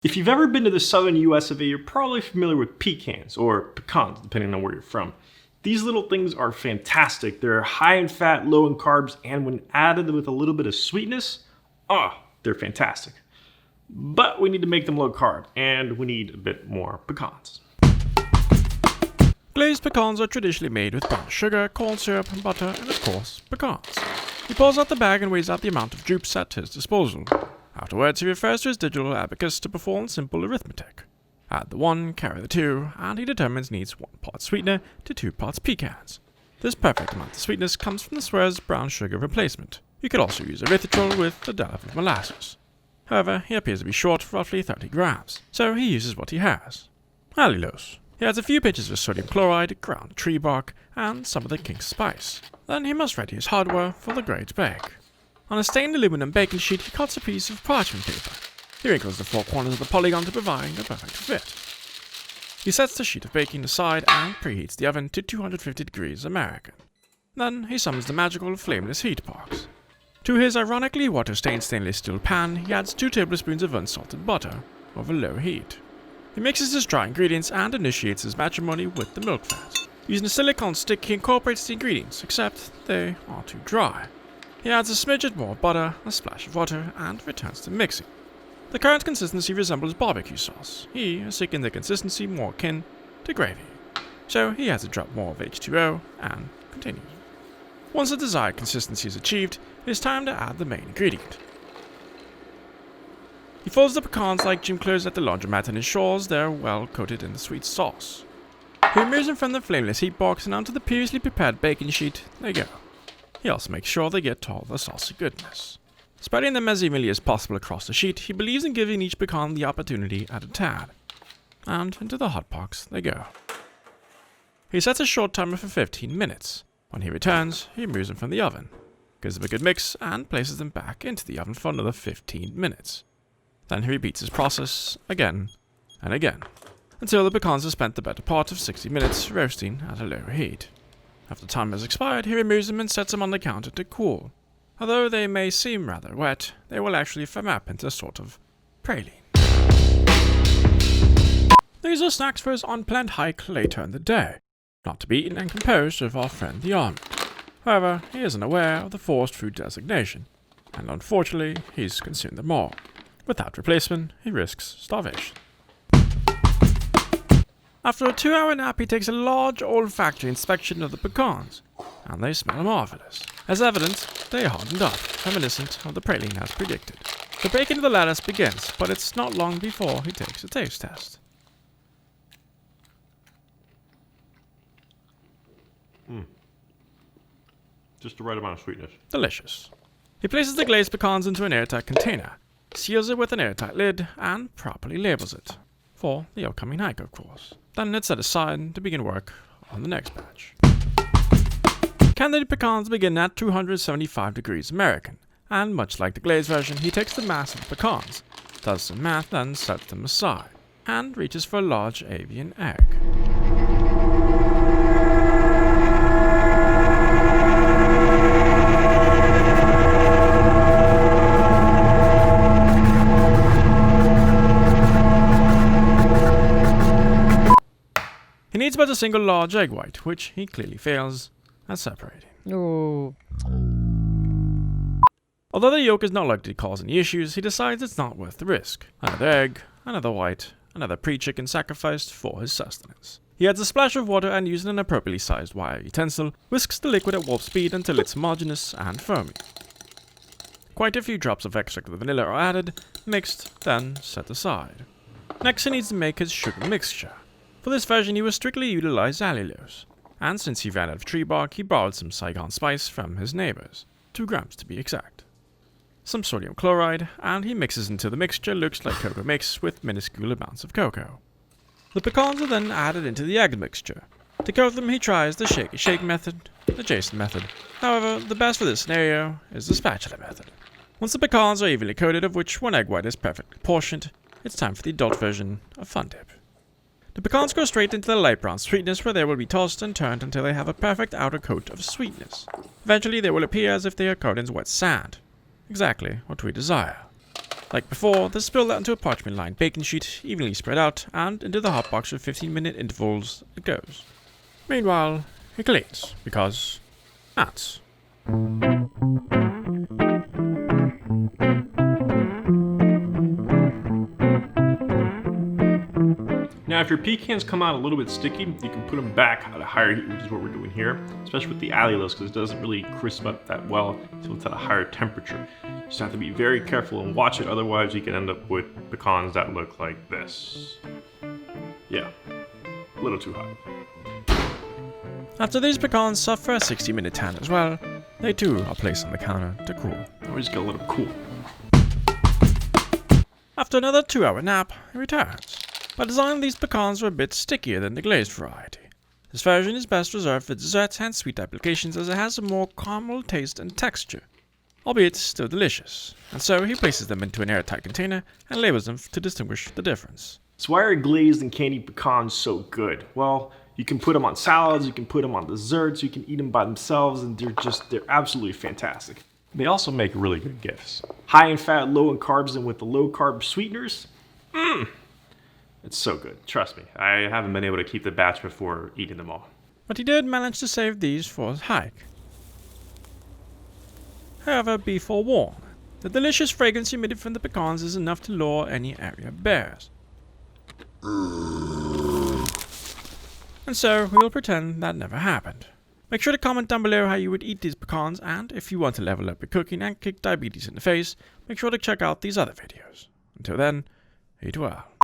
If you've ever been to the southern US of A, you're probably familiar with pecans, or pecans, depending on where you're from. These little things are fantastic. They're high in fat, low in carbs, and when added with a little bit of sweetness, they're fantastic. But we need to make them low carb, and we need a bit more pecans. Glazed pecans are traditionally made with brown sugar, corn syrup, butter, and of course, pecans. He pulls out the bag and weighs out the amount of drupes at his disposal. Afterwards, he refers to his digital abacus to perform simple arithmetic. Add the 1, carry the 2, and he determines needs 1 part sweetener to 2 parts pecans. This perfect amount of sweetness comes from the Swear's brown sugar replacement. You could also use erythritol with a dollop of molasses. However, he appears to be short roughly 30 grams, so he uses what he has. Allulose. He adds a few pinches of sodium chloride, ground tree bark, and some of the king spice. Then he must ready his hardware for the great bake. On a stained aluminum baking sheet, he cuts a piece of parchment paper. He wrinkles the 4 corners of the polygon to provide a perfect fit. He sets the sheet of baking aside and preheats the oven to 250 degrees American. Then he summons the magical flameless heat box. To his ironically water-stained stainless steel pan, he adds 2 tablespoons of unsalted butter over low heat. He mixes his dry ingredients and initiates his matrimony with the milk fat. Using a silicone stick, he incorporates the ingredients, except they are too dry. He adds a smidget more butter, a splash of water, and returns to mixing. The current consistency resembles barbecue sauce. He is seeking the consistency more akin to gravy. So he adds a drop more of H2O and continues. Once the desired consistency is achieved, it is time to add the main ingredient. He folds the pecans like gym clothes at the laundromat and ensures they're well coated in the sweet sauce. He removes them from the flameless heat box and onto the previously prepared baking sheet they go. He also makes sure they get all the saucy goodness. Spreading them as evenly as possible across the sheet, he believes in giving each pecan the opportunity at a tad. And into the hot box they go. He sets a short timer for 15 minutes. When he returns, he removes them from the oven, gives them a good mix, and places them back into the oven for another 15 minutes. Then he repeats his process again and again, until the pecans have spent the better part of 60 minutes roasting at a low heat. After time has expired, he removes them and sets them on the counter to cool. Although they may seem rather wet, they will actually firm up into a sort of praline. These are snacks for his unplanned hike later in the day, not to be eaten and composed of our friend the almond. However, he isn't aware of the forced food designation, and unfortunately, he's consumed them all. Without replacement, he risks starvation. After a 2-hour nap, he takes a large olfactory inspection of the pecans, and they smell marvelous. As evident, they hardened up, reminiscent of the praline as predicted. The break into the lattice begins, but it's not long before he takes a taste test. Just the right amount of sweetness. Delicious. He places the glazed pecans into an airtight container, seals it with an airtight lid, and properly labels it. For the upcoming hike, of course. Then it's set aside to begin work on the next batch. Candied pecans begin at 275 degrees American, and much like the glazed version, he takes the mass of the pecans, does some math, then sets them aside, and reaches for a large avian egg. He needs but a single large egg white, which he clearly fails at separating. Oh. Although the yolk is not likely to cause any issues, he decides it's not worth the risk. Another egg, another white, another pre-chicken sacrificed for his sustenance. He adds a splash of water and using an appropriately sized wire utensil, whisks the liquid at warp speed until it's homogeneous and foamy. Quite a few drops of extract of vanilla are added, mixed, then set aside. Next he needs to make his sugar mixture. For this version he will strictly utilize allulose, and since he ran out of tree bark, he borrowed some Saigon spice from his neighbors, 2 grams to be exact. Some sodium chloride, and he mixes until the mixture looks like cocoa mix with minuscule amounts of cocoa. The pecans are then added into the egg mixture. To coat them he tries the SHAKEY shake method, the Jason method. However, the best for this scenario is the spatula method. Once the pecans are evenly coated, of which 1 egg white is perfectly portioned, it's time for the adult version of Fun Dip. The pecans go straight into the light brown sweetness where they will be tossed and turned until they have a perfect outer coat of sweetness. Eventually they will appear as if they are coated in wet sand. Exactly what we desire. Like before, then spill that into a parchment-lined baking sheet, evenly spread out, and into the hot box with 15-minute intervals it goes. Meanwhile, he cleans, because ants. Now, if your pecans come out a little bit sticky, you can put them back at a higher heat, which is what we're doing here, especially with the allulose, because it doesn't really crisp up that well until it's at a higher temperature. You just have to be very careful and watch it, otherwise you can end up with pecans that look like this. Yeah, a little too hot. After these pecans suffer a 60-minute tan as well, they too are placed on the counter to cool. Always get a little cool. After another 2-hour nap, he returns. By design, these pecans are a bit stickier than the glazed variety. This version is best reserved for desserts and sweet applications as it has a more caramel taste and texture, albeit still delicious, and so he places them into an airtight container and labels them to distinguish the difference. So why are glazed and candied pecans so good? Well, you can put them on salads, you can put them on desserts, you can eat them by themselves, and they're absolutely fantastic. They also make really good gifts. High in fat, low in carbs, and with the low carb sweeteners, it's so good. Trust me, I haven't been able to keep the batch before eating them all. But he did manage to save these for his hike. However, be forewarned, the delicious fragrance emitted from the pecans is enough to lure any area bears. And so, we will pretend that never happened. Make sure to comment down below how you would eat these pecans, and if you want to level up your cooking and kick diabetes in the face, make sure to check out these other videos. Until then, eat well.